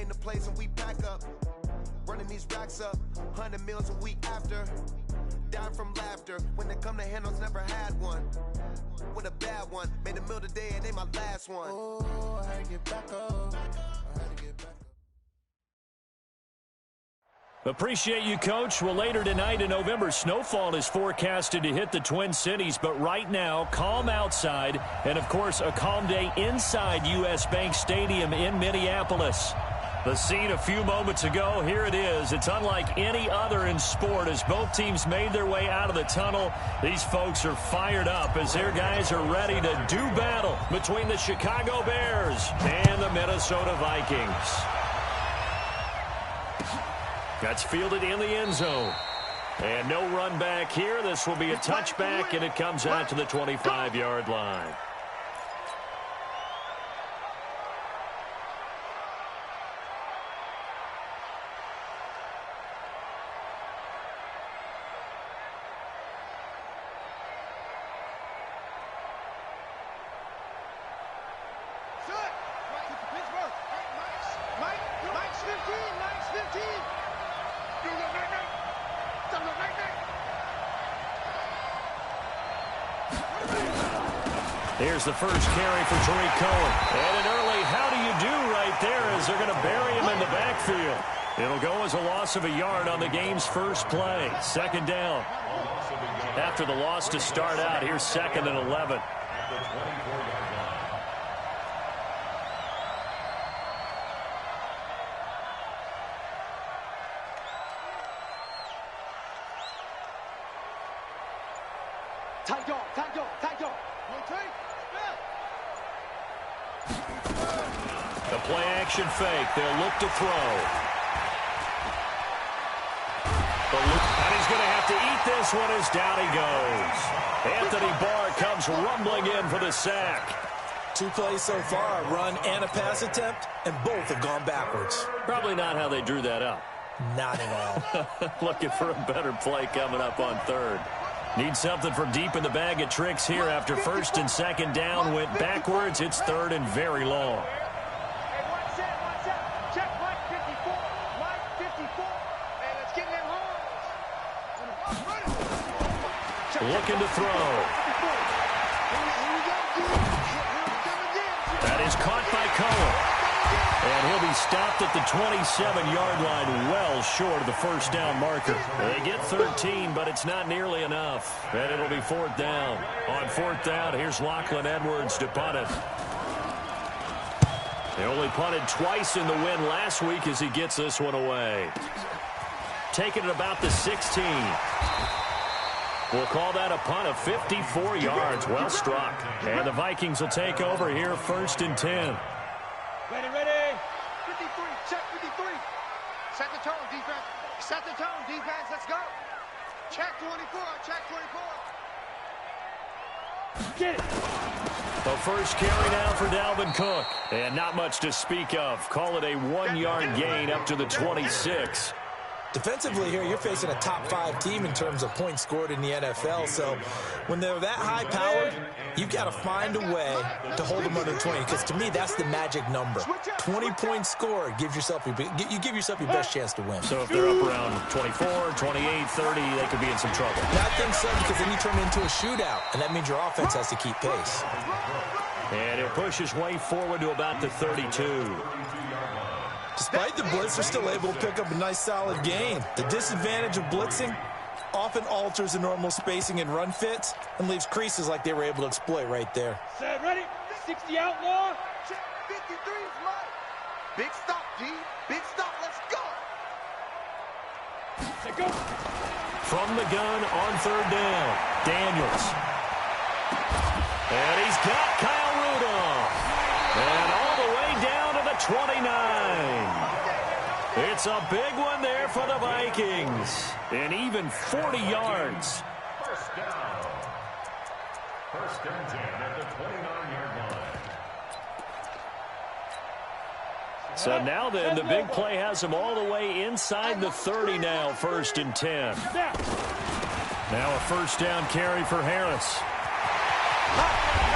in the place and we pack up. Running these racks up, 100 meals a week after. Dying from laughter, when they come to handles, never had one. With a bad one, made a meal today and they my last one. Oh, I had to get back up. Appreciate you, Coach. Well, later tonight in November, snowfall is forecasted to hit the Twin Cities, but right now, calm outside, and of course, a calm day inside U.S. Bank Stadium in Minneapolis. The scene a few moments ago, here it is. It's unlike any other in sport as both teams made their way out of the tunnel. These folks are fired up as their guys are ready to do battle between the Chicago Bears and the Minnesota Vikings. That's fielded in the end zone. And no run back here. This will be a touchback, and it comes out to the 25-yard line. Here's the first carry for Tariq Cohen. And an early how do you do right there as they're going to bury him in the backfield. It'll go as a loss of a yard on the game's first play. Second down. After the loss to start out, here's 2nd and 11. Tight dog, tight dog, tight dog. The play action fake. They'll look to throw. And he's going to have to eat this one as down he goes. Anthony Barr comes rumbling in for the sack. 2 plays so far, a run and a pass attempt, and both have gone backwards. Probably not how they drew that up. Not at all. Looking for a better play coming up on 3rd. Need something from deep in the bag of tricks here after 1st and 2nd down. Went backwards. It's 3rd and very long. Check Mike 54. Mike 54. And let's get them home. Looking to throw. That is caught by Cohen. And he'll be stopped at the 27-yard line, well short of the first down marker. They get 13, but it's not nearly enough. And it'll be 4th down. On 4th down, here's Lachlan Edwards to punt it. They only punted twice in the win last week as he gets this one away. Taking it about the 16. We'll call that a punt of 54 yards. Well struck. And the Vikings will take over here 1st and 10. Ready. 53. Check 53. Set the tone, defense. Set the tone, defense. Let's go. Check 24. Check 24. Get it. The first carry now for Dalvin Cook. And not much to speak of. Call it a 1-yard gain up to the 26. Defensively here, you're facing a top 5 team in terms of points scored in the NFL. So when they're that high-powered, you've got to find a way to hold them under 20. Because to me, that's the magic number. 20 points scored gives yourself you give yourself your best chance to win. So if they're up around 24, 28, 30, they could be in some trouble. I think so, because then you turn it into a shootout, and that means your offense has to keep pace. And he'll push his way forward to about the 32. Despite the blitz, they're still able to pick up a nice, solid gain. The disadvantage of blitzing often alters the normal spacing and run fits and leaves creases like they were able to exploit right there. Set, ready? 60 outlaw. Check 53 is mine. Big stop, G. Big stop. Let's go. Set, go. From the gun on 3rd down, Daniels. And he's got Kyle Rudolph. And all the way down to the 29. It's a big one there for the Vikings. And even 40 yards. First down. First and 10 at the 29-yard line. So now then, the big play has them all the way inside the 30 now, 1st and 10. Now a first down carry for Harris.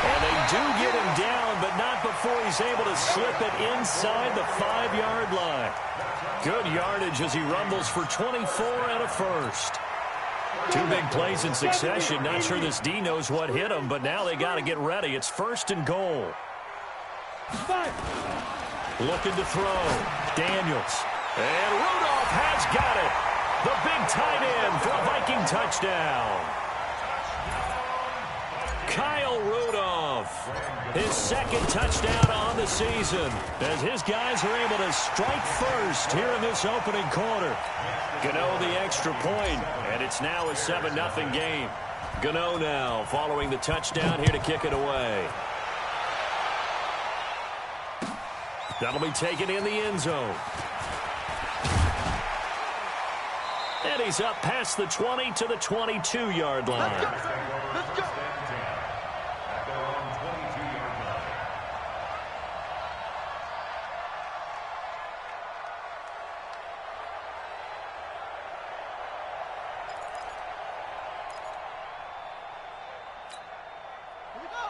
And they do get him down, but not before he's able to slip it inside the 5-yard line. Good yardage as he rumbles for 24 and a first. 2 big plays in succession. Not sure this D knows what hit him, but now they got to get ready. It's 1st and goal. Looking to throw. Daniels. And Rudolph has got it. The big tight end for a Viking touchdown. Kyle Rudolph, his 2nd touchdown on the season, as his guys are able to strike first here in this opening quarter. Gano the extra point, and it's now a 7-0 game. Gano now following the touchdown here to kick it away. That'll be taken in the end zone. And he's up past the 20 to the 22-yard line. Let's go.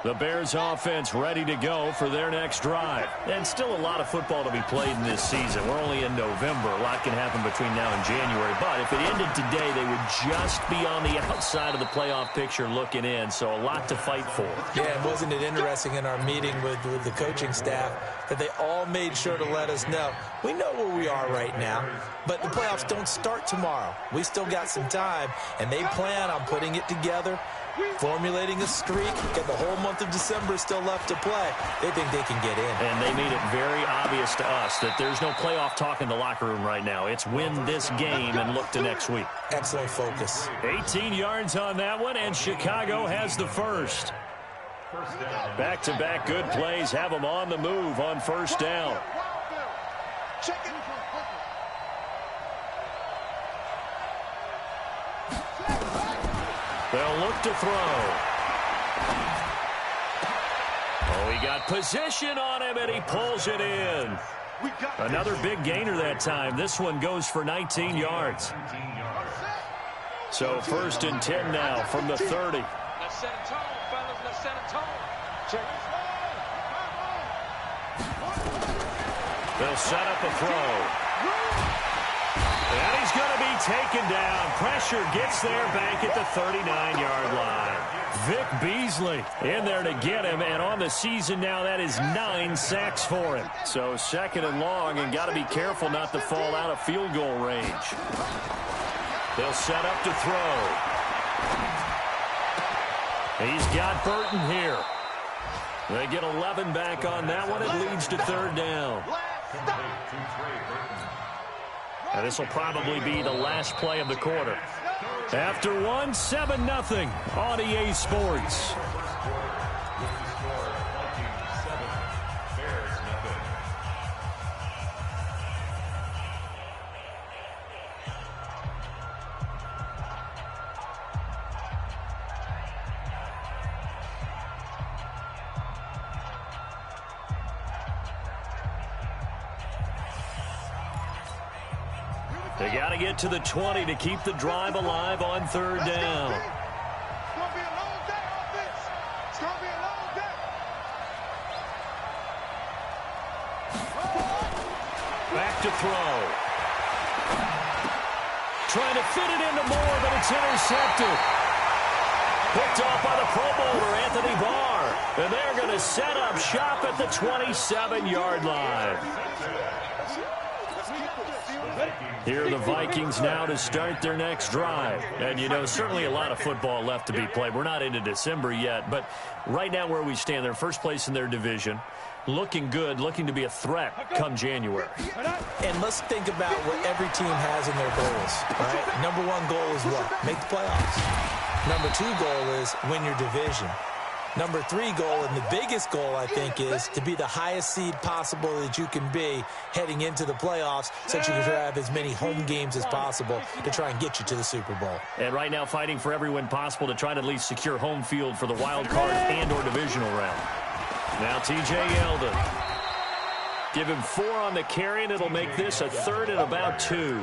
The Bears offense ready to go for their next drive. And still a lot of football to be played in this season. We're only in November. A lot can happen between now and January. But if it ended today, they would just be on the outside of the playoff picture looking in. So a lot to fight for. Yeah, and wasn't it interesting in our meeting with the coaching staff that they all made sure to let us know, we know where we are right now, but the playoffs don't start tomorrow. We still got some time, and they plan on putting it together, formulating a streak, and the whole month of December is still left to play. They think they can get in. And they made it very obvious to us that there's no playoff talk in the locker room right now. It's win this game and look to next week. Excellent focus. 18 yards on that one, and Chicago has the first. Back-to-back good plays have them on the move on 1st down. They'll look to throw. Oh, he got position on him, and he pulls it in. Another big gainer that time. This one goes for 19 yards. So 1st and 10 now from the 30. Let's set a tone, fellas. Let's set a tone. Check. They'll set up a throw. And he's going to be taken down. Pressure gets there back at the 39-yard line. Vic Beasley in there to get him, and on the season now, that is 9 sacks for him. So 2nd and long, and got to be careful not to fall out of field goal range. They'll set up to throw. He's got Burton here. They get 11 back on that one. It leads to 3rd down. And this will probably be the last play of the quarter. After one, 7-0 on EA Sports. They got to get to the 20 to keep the drive alive on 3rd down. It's going to be a long day, offense. It's going to be a long day. Back to throw. Trying to fit it into Moore, but it's intercepted. Picked off by the Pro Bowler, Anthony Barr. And they're going to set up shop at the 27-yard line. Here are the Vikings now to start their next drive. And, you know, certainly a lot of football left to be played. We're not into December yet, but right now where we stand, they're first place in their division. Looking good, looking to be a threat come January. And let's think about what every team has in their goals, right? Number 1 goal is what? Make the playoffs. Number 2 goal is win your division. Number 3 goal, and the biggest goal, I think, is to be the highest seed possible that you can be heading into the playoffs so that you can have as many home games as possible to try and get you to the Super Bowl. And right now fighting for every win possible to try to at least secure home field for the wild card and or divisional round. Now T.J. Yeldon. Give him 4 on the carry, and it'll make this a 3rd and about 2.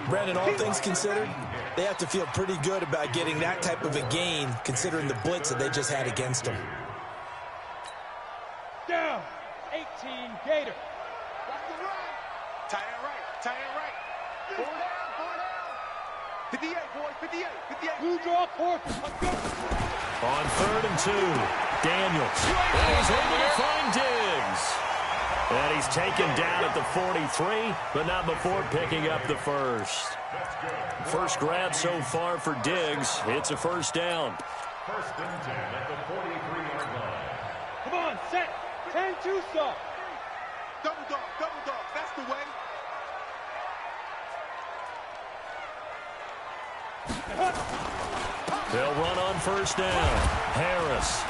Brandon, all things considered, they have to feel pretty good about getting that type of a gain considering the blitz that they just had against them. Watch the run. Tight end right. Tight end right. 4 down. 4 down. 58, boys. 58. 58. Blue draw, 4. Let's go. On 3rd and 2, Daniels. And he's able to find Diggs. And he's taken down at the 43, but not before picking up the first. First grab so far for Diggs. It's a first down. 1st and 10 at the 43-yard line. Come on, set. 10-2 stop. Double dog. Double dog. That's the way. They'll run on first down. Harris.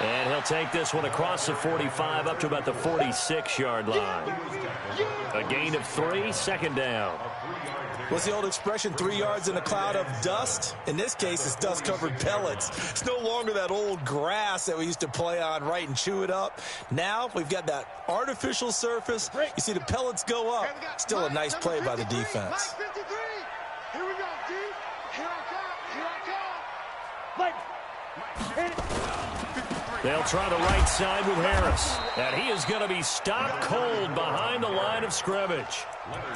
And he'll take this one across the 45 up to about the 46-yard line. A gain of 3, second down. What's the old expression, 3 yards in a cloud of dust? In this case, it's dust-covered pellets. It's no longer that old grass that we used to play on, right, and chew it up. Now we've got that artificial surface. You see the pellets go up. Still a nice play by the defense. Here we go, D. Here I come. Here I come. Hit it. They'll try the right side with Harris. And he is going to be stopped cold behind the line of scrimmage.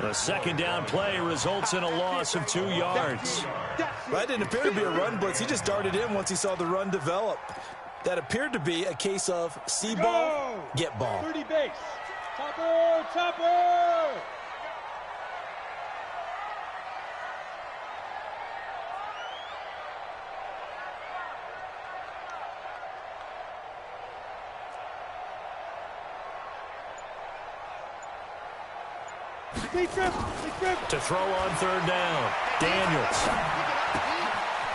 The second down play results in a loss of 2 yards. That didn't appear to be a run blitz. He just darted in once he saw the run develop. That appeared to be a case of see ball, get ball. 30 base. Topper, topper. To throw on 3rd down, Daniels.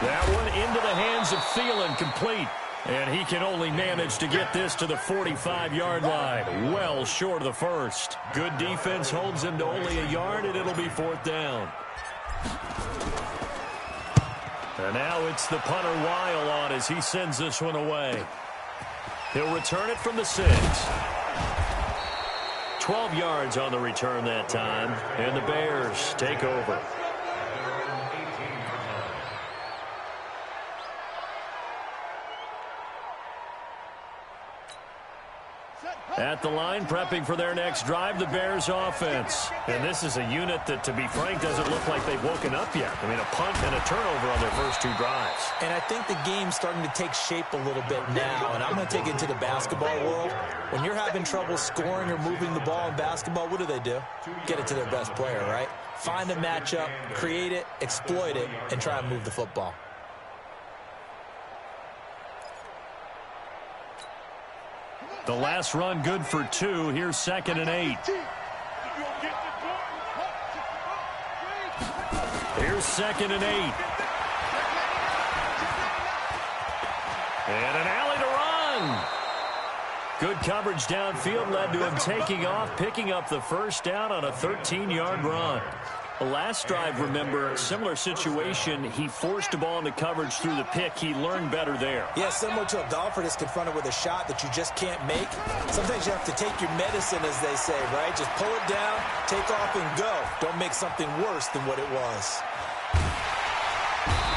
That one into the hands of Thielen, complete. And he can only manage to get this to the 45-yard line, well short of the first. Good defense holds him to only a yard, and it'll be 4th down. And now it's the punter Weil on as he sends this one away. He'll return it from the 6. 12 yards on the return that time, and the Bears take over. At the line, prepping for their next drive, the Bears offense. And this is a unit that, to be frank, doesn't look like they've woken up yet. I mean, a punt and a turnover on their first 2 drives. And I think the game's starting to take shape a little bit now, and I'm going to take it to the basketball world. When you're having trouble scoring or moving the ball in basketball, what do? Get it to their best player, right? Find a matchup, create it, exploit it, and try and move the football. The last run good for 2. Here's 2nd and 8. Here's 2nd and 8. And an alley to run. Good coverage downfield led to him taking off, picking up the first down on a 13-yard run. The last drive, remember, similar situation. He forced the ball into coverage through the pick. He learned better there. Yeah, similar to a golfer that's confronted with a shot that you just can't make. Sometimes you have to take your medicine, as they say, right? Just pull it down, take off, and go. Don't make something worse than what it was.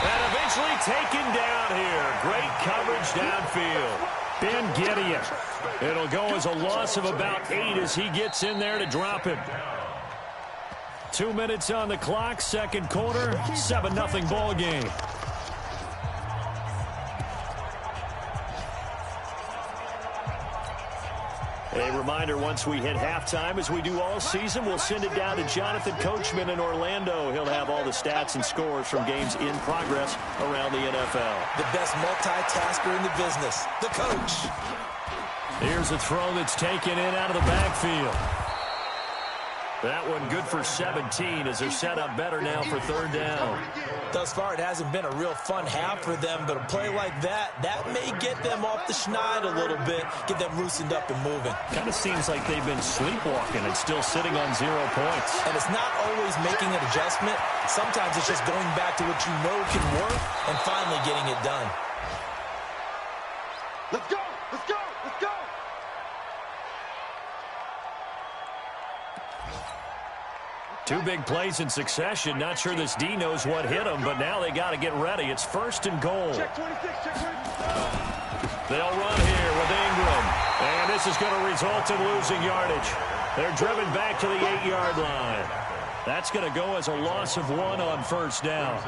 And eventually taken down here. Great coverage downfield. Ben Gideon. It'll go as a loss of about 8 as he gets in there to drop him. 2 minutes on the clock, second quarter, 7-0 ball game. A reminder, once we hit halftime, as we do all season, we'll send it down to Jonathan Coachman in Orlando. He'll have all the stats and scores from games in progress around the NFL. The best multitasker in the business, the coach. Here's a throw that's taken in out of the backfield. That one good for 17 as they're set up better now for 3rd down. Thus far, it hasn't been a real fun half for them, but a play like that may get them off the schneid a little bit, get them loosened up and moving. Kind of seems like they've been sleepwalking and still sitting on 0 points. And it's not always making an adjustment. Sometimes it's just going back to what you know can work and finally getting it done. Let's go! Let's go! Let's go! Two big plays in succession. Not sure this D knows what hit him, but now they got to get ready. It's 1st and goal. Check 26, check 26. They'll run here with Ingram. And this is going to result in losing yardage. They're driven back to the 8-yard line. That's going to go as a loss of 1 on first down.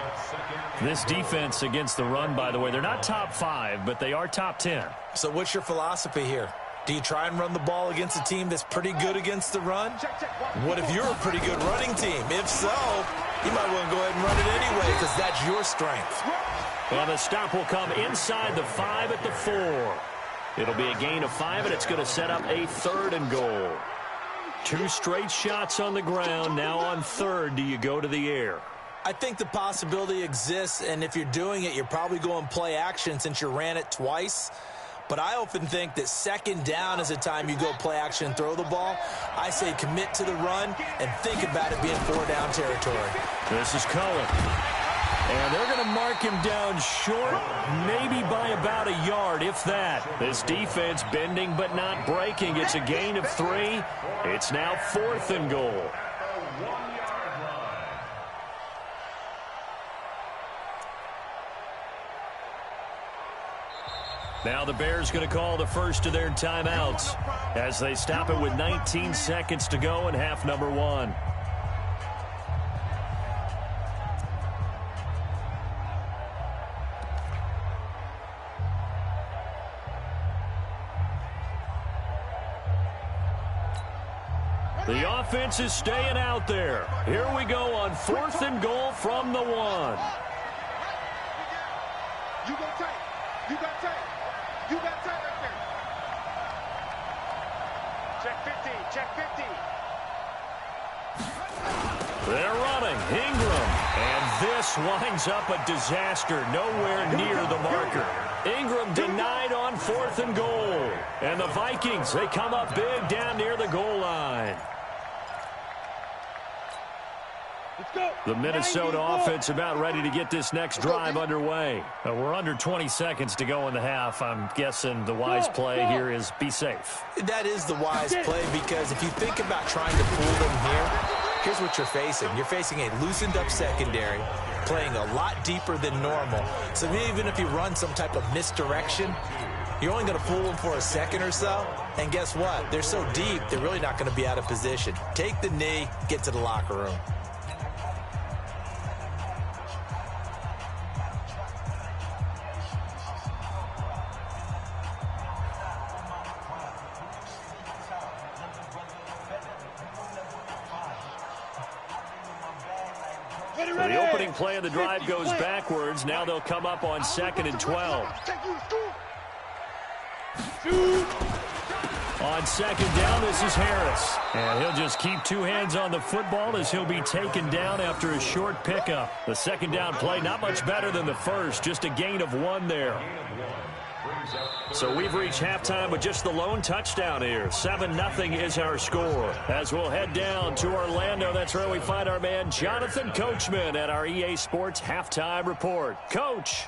This defense against the run, by the way, they're not top 5, but they are top 10. So what's your philosophy here? Do you try and run the ball against a team that's pretty good against the run? What if you're a pretty good running team? If so, you might want to go ahead and run it anyway because that's your strength. Well, the stop will come inside the 5 at the 4. It'll be a gain of 5, and it's going to set up a 3rd and goal. 2 straight shots on the ground. Now on 3rd, do you go to the air? I think the possibility exists, and if you're doing it, you're probably going play action since you ran it twice. But I often think that 2nd down is the time you go play action and throw the ball. I say commit to the run and think about it being 4-down territory. This is Cohen. And they're going to mark him down short, maybe by about a yard, if that. This defense bending but not breaking. It's a gain of 3. It's now 4th and goal. Now the Bears going to call the first of their timeouts as they stop it with 19 seconds to go in half number 1. The offense is staying out there. Here we go on 4th and goal from the 1. You go tight. You got tight. You got tight right there. Check 50. Check 50. They're running. Ingram. And this winds up a disaster. Nowhere near the marker. Ingram denied on 4th and goal. And the Vikings, they come up big down near the goal line. The Minnesota offense about ready to get this next drive underway. We're under 20 seconds to go in the half. I'm guessing the wise play here is be safe. That is the wise play because if you think about trying to fool them here, here's what you're facing. You're facing a loosened up secondary, playing a lot deeper than normal. So even if you run some type of misdirection, you're only going to fool them for a second or so. And guess what? They're so deep, they're really not going to be out of position. Take the knee, get to the locker room. So the opening play of the drive goes backwards. Now they'll come up on 2nd and 12. On 2nd down, this is Harris. And he'll just keep 2 hands on the football as he'll be taken down after a short pickup. The 2nd down play, not much better than the first. Just a gain of 1 there. So we've reached halftime with just the lone touchdown here. 7-0 is our score. As we'll head down to Orlando, that's where we find our man Jonathan Coachman at our EA Sports Halftime Report. Coach.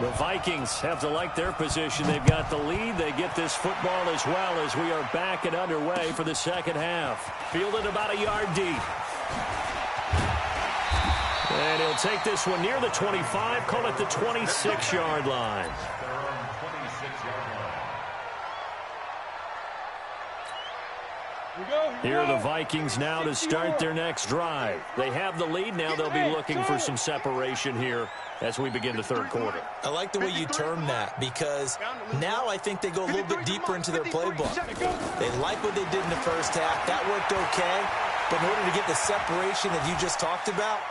The Vikings have to like their position. They've got the lead. They get this football as well as we are back and underway for the 2nd half. Fielded about a yard deep. And he'll take this one near the 25, call it the 26-yard line. Here are the Vikings now to start their next drive. They have the lead. Now they'll be looking for some separation here as we begin the 3rd quarter. I like the way you term that because now I think they go a little bit deeper into their playbook. They like what they did in the first half. That worked okay. But in order to get the separation that you just talked about,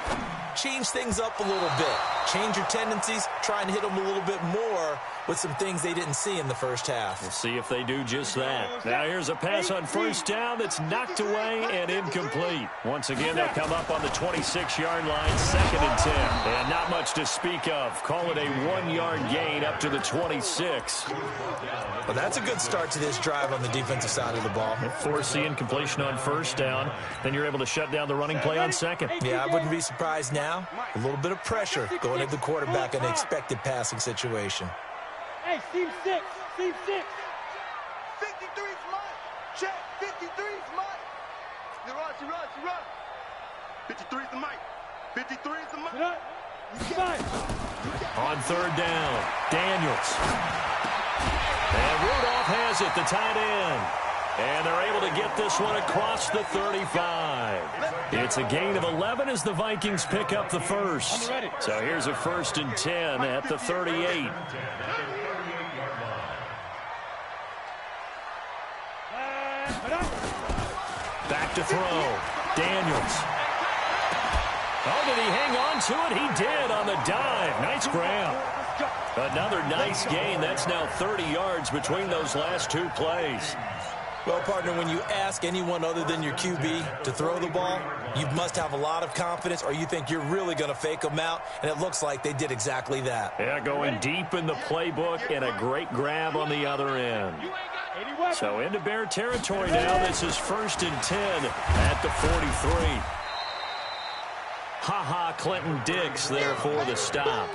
change things up a little bit. Change your tendencies. Try and hit them a little bit more with some things they didn't see in the first half. We'll see if they do just that. Now here's a pass on 1st down that's knocked away and incomplete. Once again, they'll come up on the 26-yard line, 2nd and 10. And not much to speak of. Call it a 1-yard gain up to the 26. Well, that's a good start to this drive on the defensive side of the ball. Force the incompletion on 1st down. Then you're able to shut down the running play on 2nd. Yeah, I wouldn't be surprised now. A little bit of pressure going at the quarterback in an expected passing situation. Hey, Team 6. Team 6. 53's mine. Check. 53's mine. You run. 53's the mic. 53 is the mark. On third down, Daniels. And Rudolph has it, the tight end. And they're able to get this one across the 35. It's a gain of 11 as the Vikings pick up the first. So here's a 1st and 10 at the 38. Back to throw. Daniels. Oh, did he hang on to it? He did on the dive. Nice grab. Another nice gain. That's now 30 yards between those last two plays. Well, partner, when you ask anyone other than your QB to throw the ball, you must have a lot of confidence, or you think you're really going to fake them out, and it looks like they did exactly that. Yeah, going deep in the playbook and a great grab on the other end. So into Bear territory now. This is 1st and 10 at the 43. Ha-ha, Clinton Dix there for the stop.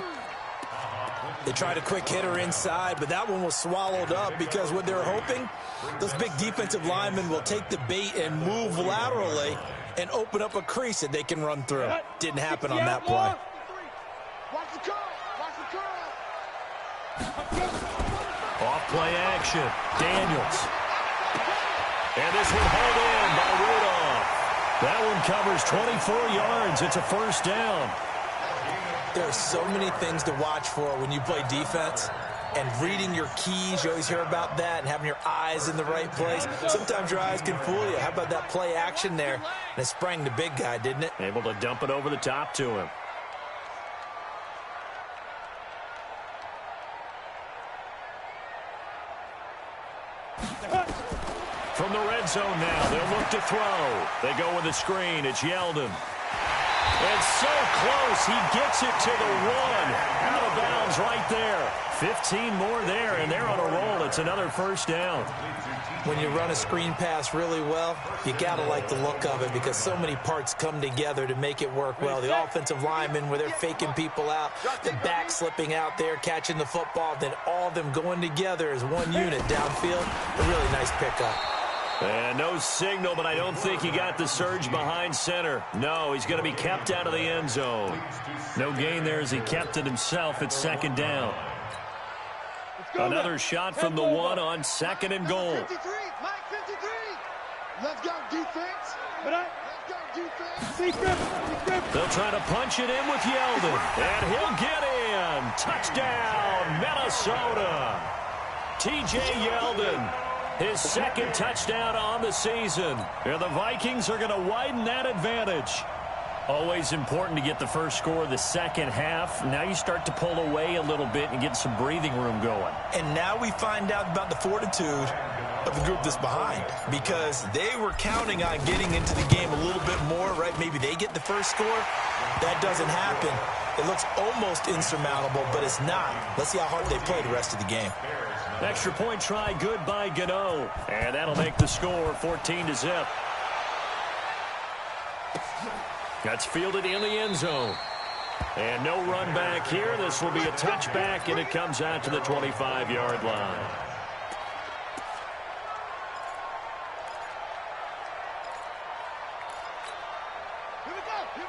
They tried a quick hitter inside, but that one was swallowed up because what they're hoping, those big defensive linemen will take the bait and move laterally and open up a crease that they can run through. Didn't happen on that play. Off play action. Daniels. And this one hauled in by Rudolph. That one covers 24 yards. It's a 1st down. There are so many things to watch for when you play defense, and reading your keys, you always hear about that, and having your eyes in the right place. Sometimes your eyes can fool you. How about that play action there? And it sprang the big guy, didn't it? Able to dump it over the top to him. From the red zone now, they'll look to throw. They go with a screen. It's Yeldon. And so close, he gets it to the 1. Out of bounds right there. 15 more there, and they're on a roll. It's another 1st down. When you run a screen pass really well, you got to like the look of it because so many parts come together to make it work well. The offensive linemen, where they're faking people out, the back slipping out there, catching the football, then all of them going together as one unit downfield. A really nice pickup. And no signal, but I don't think he got the surge behind center. No, he's going to be kept out of the end zone. No gain there as he kept it himself. It's 2nd down. Another shot from the 1 on 2nd and goal. 53, Mike 53. Let's go, defense. Let's go, defense. They'll try to punch it in with Yeldon. And he'll get in. Touchdown, Minnesota. T.J. Yeldon. His 2nd touchdown on the season. And the Vikings are going to widen that advantage. Always important to get the first score of the second half. Now you start to pull away a little bit and get some breathing room going. And now we find out about the fortitude of the group that's behind, because they were counting on getting into the game a little bit more, right? Maybe they get the first score. That doesn't happen. It looks almost insurmountable, but it's not. Let's see how hard they play the rest of the game. Extra point try, good by Gano. And that'll make the score 14-0. That's fielded in the end zone. And no run back here. This will be a touchback, and it comes out to the 25-yard line.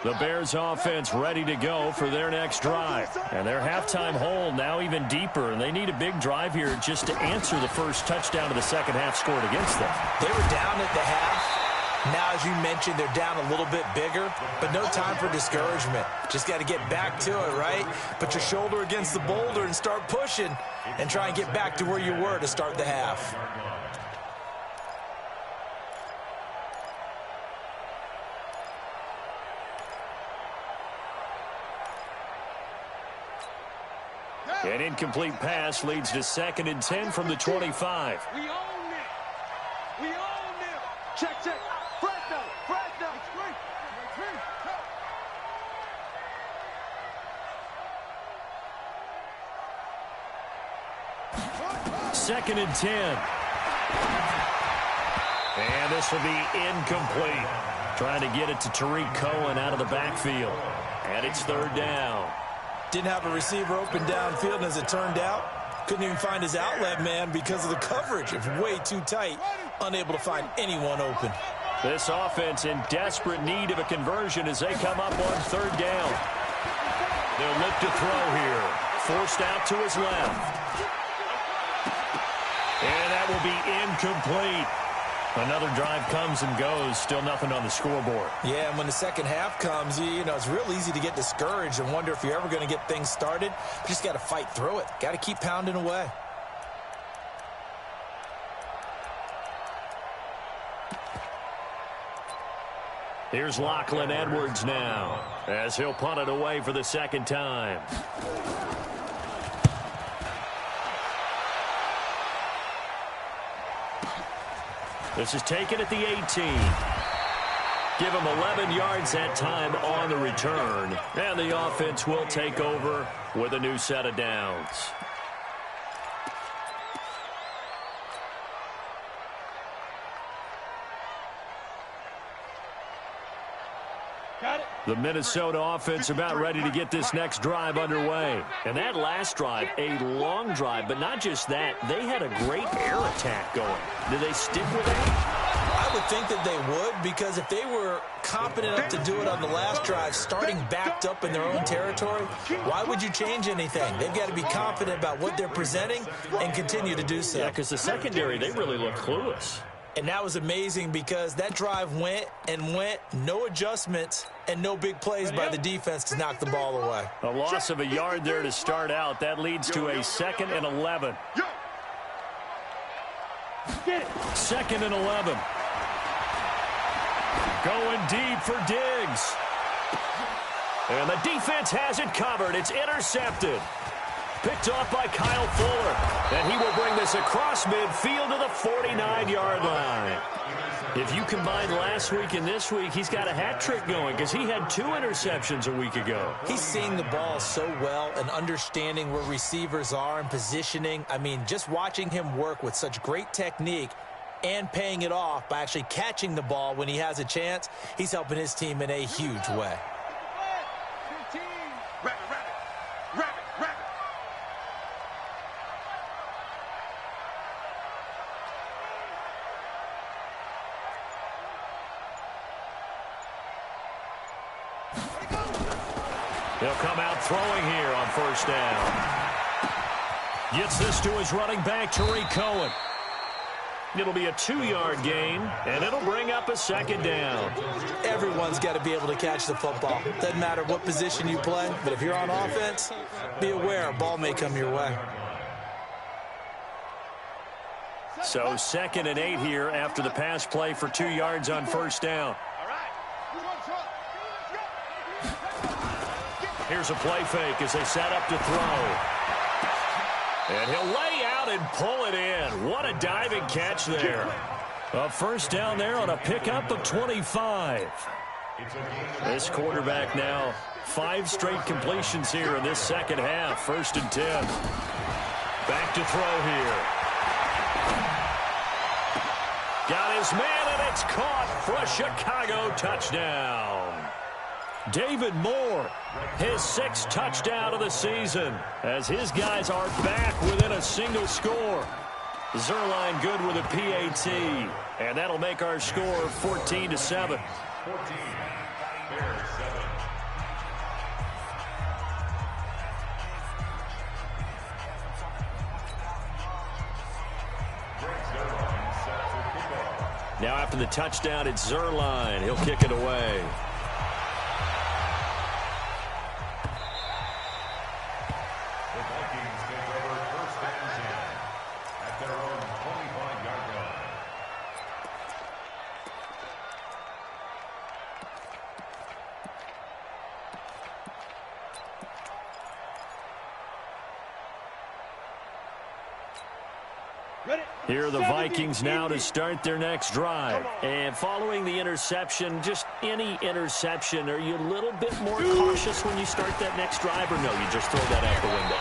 The Bears offense ready to go for their next drive. And their halftime hole now even deeper, and they need a big drive here just to answer the first touchdown of the second half scored against them. They were down at the half. Now, as you mentioned, they're down a little bit bigger, but no time for discouragement. Just got to get back to it, right? Put your shoulder against the boulder and start pushing and try and get back to where you were to start the half. An incomplete pass leads to 2nd and 10 from the 25. We own it. We own it. Check. Fresno. 2nd and 10. And this will be incomplete. Trying to get it to Tariq Cohen out of the backfield. And it's 3rd down. Didn't have a receiver open downfield, and as it turned out, couldn't even find his outlet man because of the coverage. It's way too tight, unable to find anyone open. This offense in desperate need of a conversion as they come up on third down. They'll look to throw here. Forced out to his left. And that will be incomplete. Another drive comes and goes. Still nothing on the scoreboard. Yeah, and when the second half comes, you know, it's real easy to get discouraged and wonder if you're ever going to get things started. You just got to fight through it. Got to keep pounding away. Here's Lachlan Edwards now as he'll punt it away for the second time. This is taken at the 18. Give him 11 yards that time on the return. And the offense will take over with a new set of downs. The Minnesota offense about ready to get this next drive underway. And that last drive, a long drive, but not just that. They had a great air attack going. Do they stick with that? I would think that they would, because if they were competent enough to do it on the last drive, starting backed up in their own territory, why would you change anything? They've got to be confident about what they're presenting and continue to do so. Yeah, because the secondary, they really looked clueless. And that was amazing because that drive went and went, no adjustments, and no big plays by the defense to knock the ball away. A loss of a yard there to start out. That leads to a 2nd and 11. 2nd and 11. Going deep for Diggs. And the defense has it covered. It's intercepted. Picked off by Kyle Fuller. And he will bring this across midfield to the 49-yard line. If you combine last week and this week, he's got a hat trick going because he had 2 interceptions a week ago. He's seeing the ball so well and understanding where receivers are and positioning. I mean, just watching him work with such great technique and paying it off by actually catching the ball when he has a chance, he's helping his team in a huge way. He'll come out throwing here on first down. Gets this to his running back, Tariq Cohen. It'll be a 2-yard gain, and it'll bring up a 2nd down. Everyone's got to be able to catch the football. Doesn't matter what position you play, but if you're on offense, be aware a ball may come your way. So 2nd and 8 here after the pass play for 2 yards on first down. Here's a play fake as they set up to throw. And he'll lay out and pull it in. What a diving catch there. A first down there on a pickup of 25. This quarterback now 5 straight completions here in this second half. 1st and 10. Back to throw here. Got his man, and it's caught for a Chicago touchdown. David Moore, his 6th touchdown of the season, as his guys are back within a single score. Zerline good with a PAT, and that'll make our score 14-7. Now after the touchdown, it's Zerline. He'll kick it away. Here are the Vikings now to start their next drive. And following the interception, just any interception, are you a little bit more cautious when you start that next drive, or no, you just throw that out the window?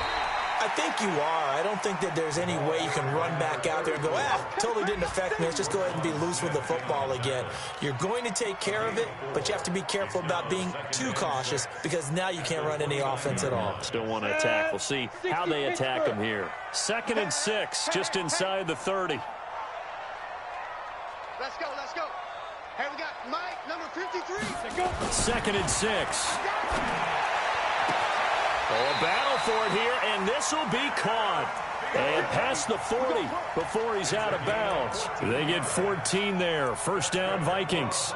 I think you are. I don't think that there's any way you can run back out there and go, totally didn't affect me. Let's just go ahead and be loose with the football again. You're going to take care of it, but you have to be careful about being too cautious because now you can't run any offense at all. Still want to attack. We'll see how they attack them here. 2nd and 6, just inside the 30. Let's go, let's go. Here we 2nd and 6. Oh, a battle for it here, and this will be caught. And past the 40 before he's out of bounds. They get 14 there. First down, Vikings.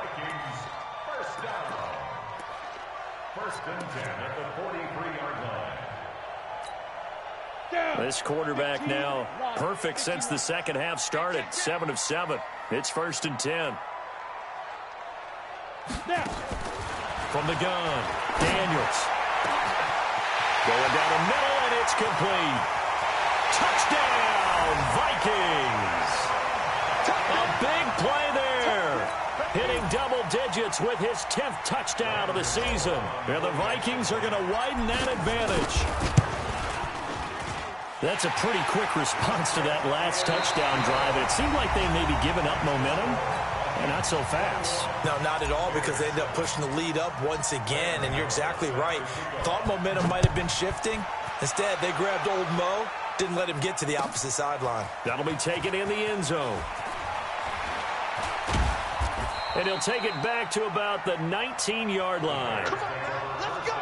First and 10 at the 43-yard line. This quarterback now perfect since the second half started. 7 of 7. It's 1st and 10. From the gun, Daniels. Going down the middle, and it's complete. Touchdown, Vikings. A big play there. Hitting double digits with his 10th touchdown of the season. And the Vikings are going to widen that advantage. That's a pretty quick response to that last touchdown drive. It seemed like they may be giving up momentum. And not so fast. No, not at all, because they ended up pushing the lead up once again. And you're exactly right. Thought momentum might have been shifting. Instead, they grabbed old Mo. Didn't let him get to the opposite sideline. That'll be taken in the end zone. And he'll take it back to about the 19-yard line. Come on, let's go.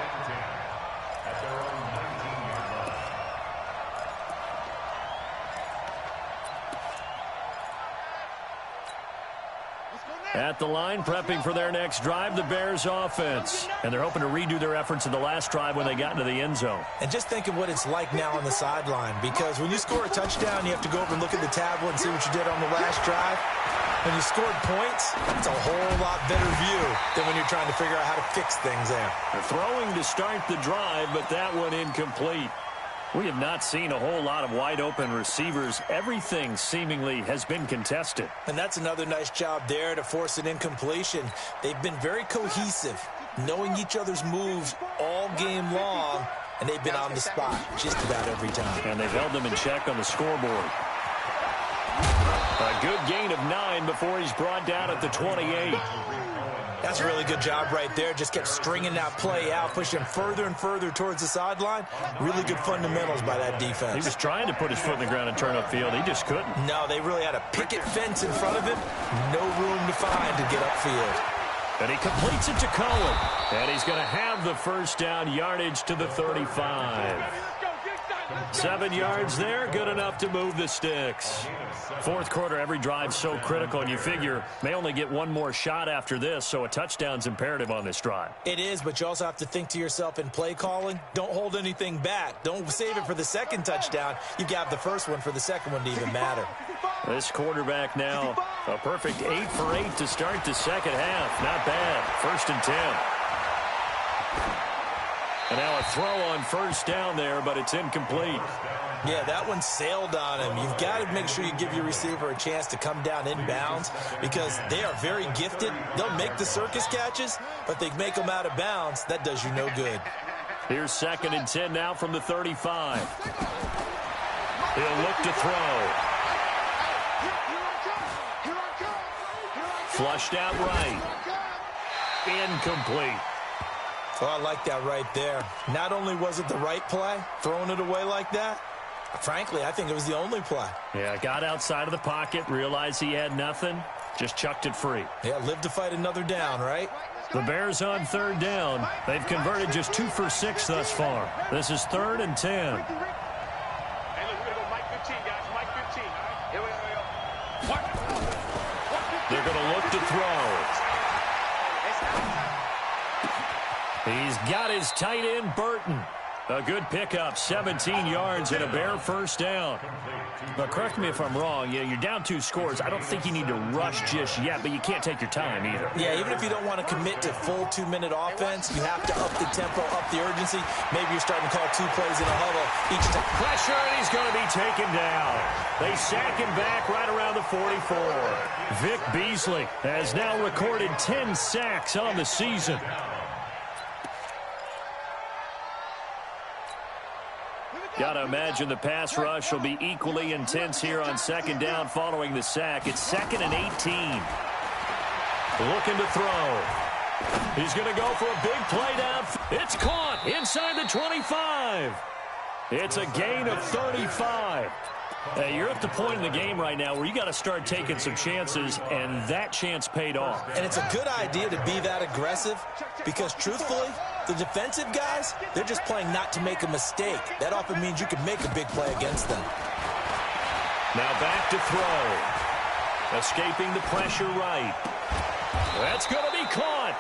At the line, prepping for their next drive, the Bears offense. And they're hoping to redo their efforts in the last drive when they got into the end zone. And just think of what it's like now on the sideline, because when you score a touchdown, you have to go over and look at the tablet and see what you did on the last drive. When you scored points, it's a whole lot better view than when you're trying to figure out how to fix things there. They're throwing to start the drive, but that one incomplete. We have not seen a whole lot of wide-open receivers. Everything seemingly has been contested. And that's another nice job there to force an incompletion. They've been very cohesive, knowing each other's moves all game long, and they've been on the spot just about every time. And they've held them in check on the scoreboard. A good gain of 9 before he's brought down at the 28. That's a really good job right there. Just kept stringing that play out, pushing him further and further towards the sideline. Really good fundamentals by that defense. He was trying to put his foot in the ground and turn upfield. He just couldn't. No, they really had a picket fence in front of him. No room to find to get upfield. And he completes it to Cohen. And he's going to have the first down, yardage to the 35. 7 yards there, good enough to move the sticks. Fourth quarter, every drive so critical, and you figure may only get one more shot after this, so a touchdown's imperative on this drive. It is, but you also have to think to yourself in play calling, don't hold anything back. Don't save it for the second touchdown. You got the first one for the second one to even matter. This quarterback now, a perfect 8 for 8 to start the second half. Not bad. 1st and 10. And now a throw on first down there, but it's incomplete. Yeah, that one sailed on him. You've got to make sure you give your receiver a chance to come down inbounds, because they are very gifted. They'll make the circus catches, but they make them out of bounds. That does you no good. Here's 2nd and 10 now from the 35. He'll look to throw. Flushed out right. Incomplete. Oh, I like that right there. Not only was it the right play, throwing it away like that, frankly, I think it was the only play. Yeah, got outside of the pocket, realized he had nothing, just chucked it free. Yeah, live to fight another down, right? The Bears on 3rd down. They've converted just 2 for 6 thus far. This is 3rd and 10. Hey, look, we're going to go Mike 15, guys. Mike 15, all right? Here we go. They're going to look to throw. He's got his tight end, Burton. A good pickup, 17 yards and a Bear first down. But correct me if I'm wrong, you're down 2 scores. I don't think you need to rush just yet, but you can't take your time either. Yeah, even if you don't want to commit to full 2-minute offense, you have to up the tempo, up the urgency. Maybe you're starting to call 2 plays in a huddle each time. Pressure, and he's going to be taken down. They sack him back right around the 44. Vic Beasley has now recorded 10 sacks on the season. Got to imagine the pass rush will be equally intense here on 2nd down following the sack. It's 2nd and 18. Looking to throw. He's going to go for a big play down. It's caught inside the 25. It's a gain of 35. Hey, you're at the point in the game right now where you got to start taking some chances, and that chance paid off. And it's a good idea to be that aggressive because, truthfully, the defensive guys, they're just playing not to make a mistake. That often means you can make a big play against them. Now back to throw. Escaping the pressure right. That's going to be caught.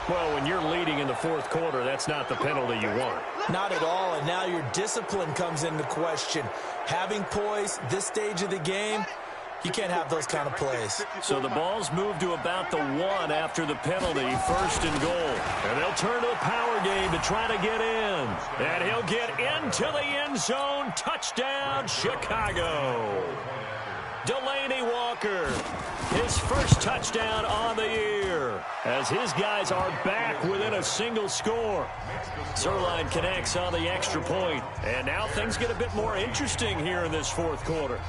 Well, when you're leading in the fourth quarter, that's not the penalty you want. Not at all, and now your discipline comes into question. Having poise this stage of the game, you can't have those kind of plays. So the ball's moved to about the 1 after the penalty, 1st and goal. And they'll turn to the power game to try to get in. And he'll get into the end zone. Touchdown, Chicago. Delaney Walker, his first touchdown on the year, as his guys are back within a single score. Zerline connects on the extra point, and now things get a bit more interesting here in this fourth quarter.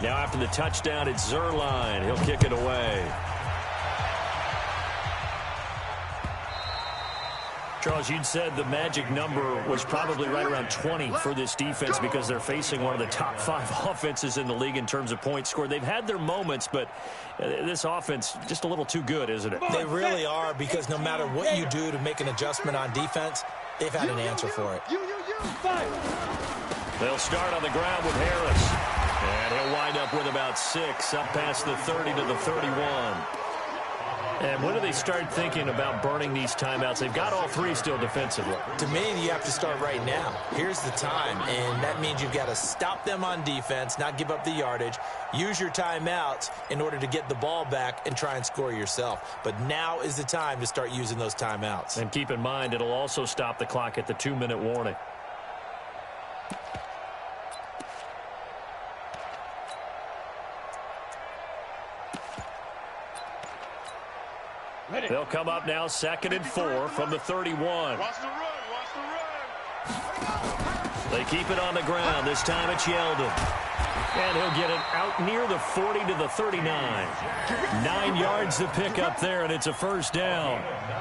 Now after the touchdown, it's Zerline. He'll kick it away. Charles, you'd said the magic number was probably right around 20 for this defense because they're facing one of the top 5 offenses in the league in terms of points scored. They've had their moments, but this offense just a little too good, isn't it? They really are, because no matter what you do to make an adjustment on defense, they've had an answer for it. They'll start on the ground with Harris, and he'll wind up with about 6 up past the 30 to the 31. And when do they start thinking about burning these timeouts? They've got all 3 still defensively. To me, you have to start right now. Here's the time, and that means you've got to stop them on defense, not give up the yardage, use your timeouts in order to get the ball back and try and score yourself. But now is the time to start using those timeouts. And keep in mind, it'll also stop the clock at the 2-minute warning. They'll come up now 2nd and 4 from the 31. They keep it on the ground. This time it's Yeldon. And he'll get it out near the 40 to the 39. 9 yards to pick up there, and it's a first down.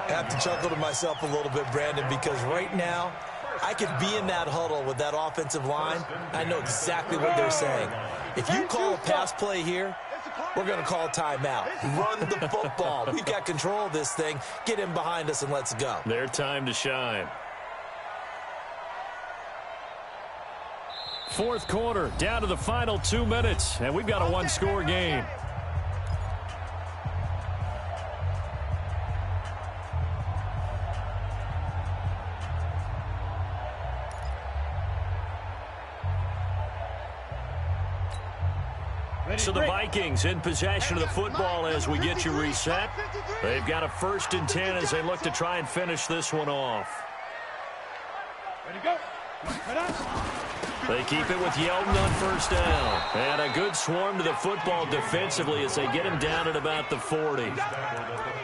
I have to chuckle to myself a little bit, Brandon, because right now I could be in that huddle with that offensive line. I know exactly what they're saying. If you call a pass play here, we're going to call timeout. Run the football. We've got control of this thing. Get in behind us and let's go. Their time to shine. Fourth quarter, down to the final 2 minutes, and we've got a 1-score game. So the Vikings in possession of the football as we get you reset. They've got a 1st and 10 as they look to try and finish this one off. Ready to go. They keep it with Yeldon on 1st down. And a good swarm to the football defensively as they get him down at about the 40.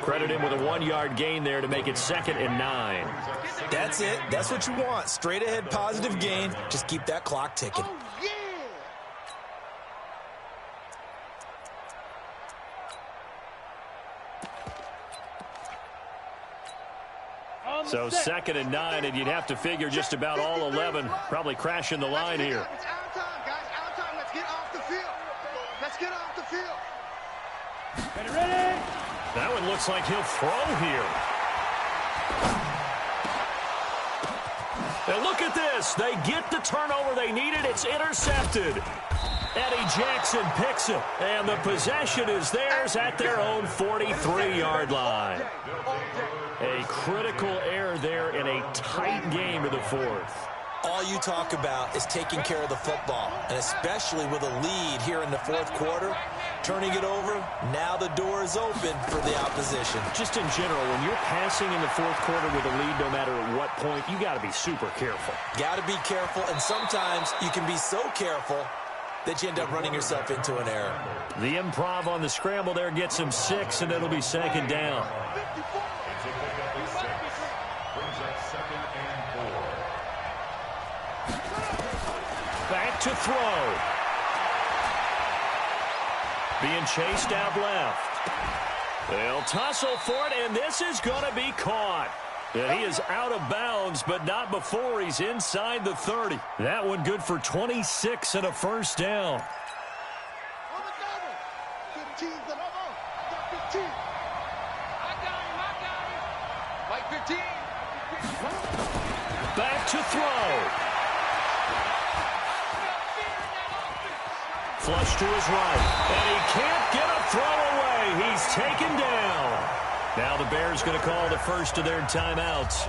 Credit him with a 1-yard gain there to make it 2nd and 9. That's it. That's what you want. Straight ahead positive gain. Just keep that clock ticking. So 2nd and 9, and you'd have to figure just about all 11 probably crashing the line here. It's our time, guys. Our time. Let's get off the field. Let's get off the field. Ready? That one looks like he'll throw here. And look at this. They get the turnover they needed. It's intercepted. Eddie Jackson picks it, and the possession is theirs at their own 43-yard line. A critical error there in a tight game of the fourth. All you talk about is taking care of the football, and especially with a lead here in the fourth quarter, turning it over, now the door is open for the opposition. Just in general, when you're passing in the fourth quarter with a lead, no matter at what point, you got to be super careful. Got to be careful, and sometimes you can be so careful that you end up running yourself into an error. The improv on the scramble there gets him 6, and it'll be 2nd down. Back to throw. Being chased out left. They'll tussle for it, and this is going to be caught. And he is out of bounds, but not before he's inside the 30. That one good for 26 and a first down. 15, I got 15. I got him. Like 15. Back to throw. Flush to his right, and he can't get a throw away. He's taken down. Now the Bears going to call the first of their timeouts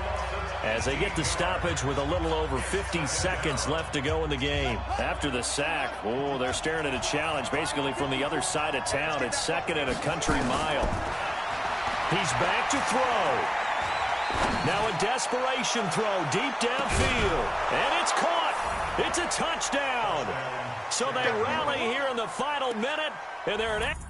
as they get the stoppage with a little over 50 seconds left to go in the game. After the sack, oh, they're staring at a challenge basically from the other side of town. It's second and a country mile. He's back to throw. Now a desperation throw deep downfield, and it's caught. It's a touchdown. So they rally here in the final minute, and they're an extra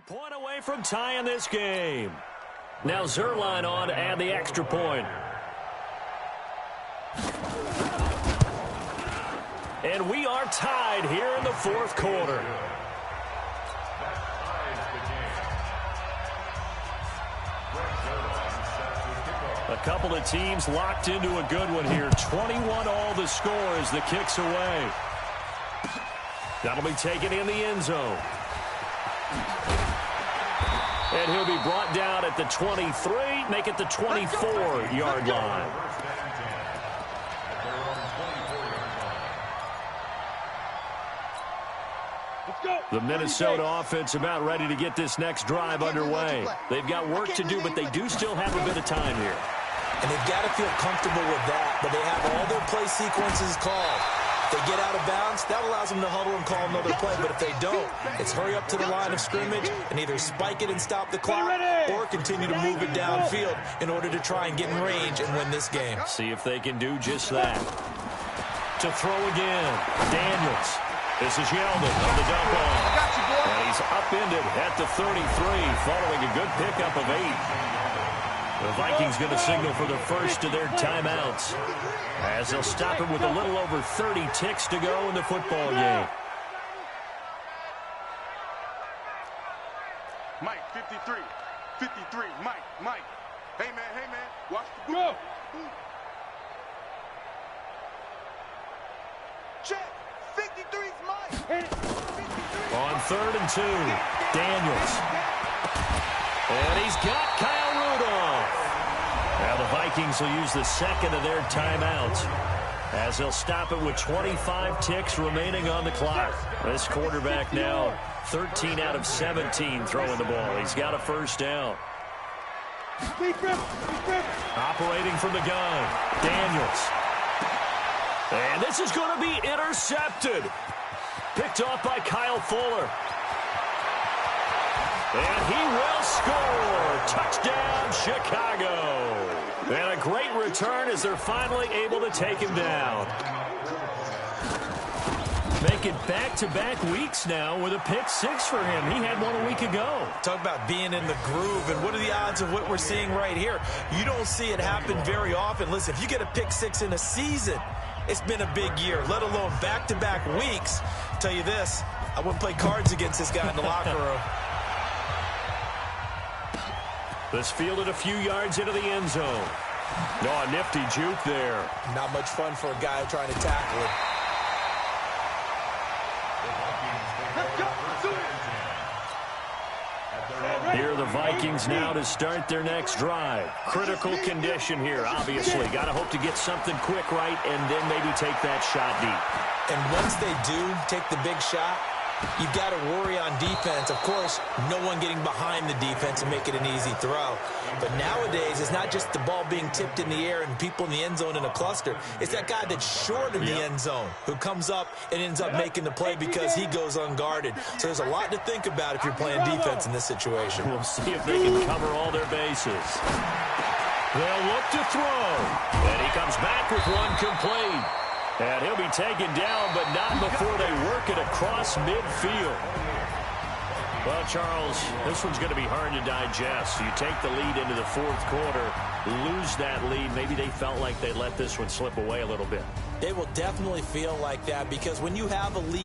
point away from tying this game. Now Zerline on to add the extra point. And we are tied here in the fourth quarter. A couple of teams locked into a good one here. 21 all the score as the kick's away. That'll be taken in the end zone. And he'll be brought down at the 23, make it the 24-yard line. The Minnesota offense about ready to get this next drive underway. They've got work to do, but they do still have a bit of time here. And they've got to feel comfortable with that, but they have all their play sequences called. If they get out of bounds, that allows them to huddle and call another play. But if they don't, it's hurry up to the line of scrimmage and either spike it and stop the clock or continue to move it downfield in order to try and get in range and win this game. See if they can do just that. To throw again, Daniels. This is Yeldon on the dump off. And he's upended at the 33 following a good pickup of 8. The Vikings going to signal for the first of their timeouts as they'll stop it with a little over 30 ticks to go in the football game. Mike, 53, Mike. Hey, man, watch the ball. Check, 53's Mike. On 3rd and 2, Daniels. And he's got Kyle Rudolph. Now the Vikings will use the second of their timeouts as they'll stop it with 25 ticks remaining on the clock. This quarterback now 13 out of 17 throwing the ball. He's got a first down. Operating from the gun, Daniels. And this is going to be intercepted. Picked off by Kyle Fuller. And he will score. Touchdown, Chicago. And a great return as they're finally able to take him down. Make it back-to-back weeks now with a pick 6 for him. He had one a week ago. Talk about being in the groove, and what are the odds of what we're seeing right here? You don't see it happen very often. Listen, if you get a pick 6 in a season, it's been a big year, let alone back-to-back weeks. I'll tell you this, I wouldn't play cards against this guy in the locker room. This fielded a few yards into the end zone. No, a nifty juke there. Not much fun for a guy trying to tackle it. Here are the Vikings now to start their next drive. Critical condition here, obviously. Got to hope to get something quick right and then maybe take that shot deep. And once they do take the big shot, you've got to worry on defense. Of course, no one getting behind the defense and make it an easy throw. But nowadays, it's not just the ball being tipped in the air and people in the end zone in a cluster. It's that guy that's short in the end zone who comes up and ends up making the play because he goes unguarded. So there's a lot to think about if you're playing defense in this situation. We'll see if they can cover all their bases. They'll look to throw. And he comes back with one complete. And he'll be taken down, but not before they work it across midfield. Well, Charles, this one's going to be hard to digest. You take the lead into the fourth quarter, lose that lead. Maybe they felt like they let this one slip away a little bit. They will definitely feel like that because when you have a lead,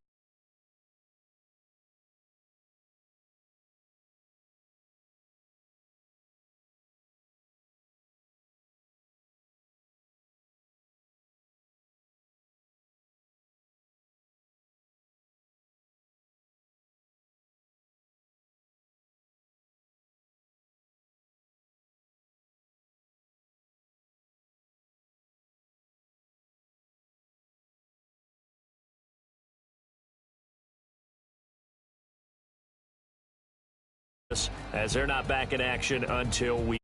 as they're not back in action until we